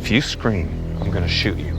If you scream, I'm gonna shoot you.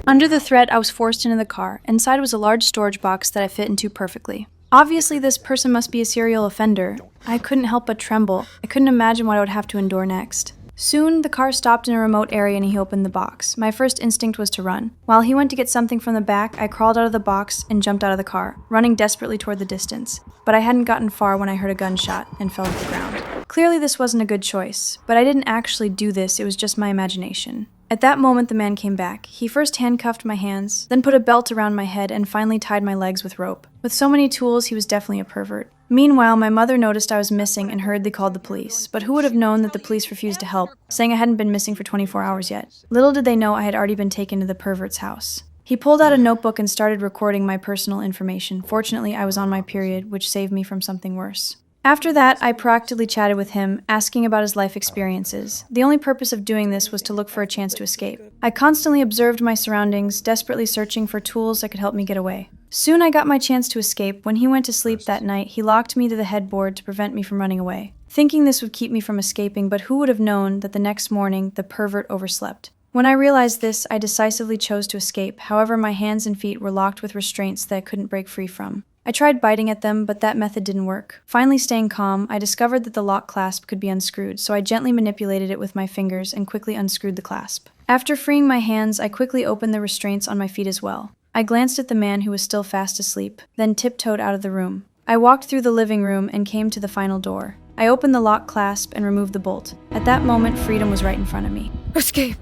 Under the threat, I was forced into the car. Inside was a large storage box that I fit into perfectly. Obviously, this person must be a serial offender. I couldn't help but tremble. I couldn't imagine what I would have to endure next. Soon, the car stopped in a remote area and he opened the box. My first instinct was to run. While he went to get something from the back, I crawled out of the box and jumped out of the car, running desperately toward the distance. But I hadn't gotten far when I heard a gunshot and fell to the ground. Clearly, this wasn't a good choice, but I didn't actually do this, it was just my imagination. At that moment, the man came back. He first handcuffed my hands, then put a belt around my head and finally tied my legs with rope. With so many tools, he was definitely a pervert. Meanwhile, my mother noticed I was missing and hurriedly called the police. But who would have known that the police refused to help, saying I hadn't been missing for 24 hours yet? Little did they know I had already been taken to the pervert's house. He pulled out a notebook and started recording my personal information. Fortunately, I was on my period, which saved me from something worse. After that, I proactively chatted with him, asking about his life experiences. The only purpose of doing this was to look for a chance to escape. I constantly observed my surroundings, desperately searching for tools that could help me get away. Soon I got my chance to escape. When he went to sleep that night, he locked me to the headboard to prevent me from running away, thinking this would keep me from escaping, but who would have known that the next morning, the pervert overslept. When I realized this, I decisively chose to escape. However, my hands and feet were locked with restraints that I couldn't break free from. I tried biting at them, but that method didn't work. Finally staying calm, I discovered that the lock clasp could be unscrewed, so I gently manipulated it with my fingers and quickly unscrewed the clasp. After freeing my hands, I quickly opened the restraints on my feet as well. I glanced at the man who was still fast asleep, then tiptoed out of the room. I walked through the living room and came to the final door. I opened the lock clasp and removed the bolt. At that moment, freedom was right in front of me. Escape!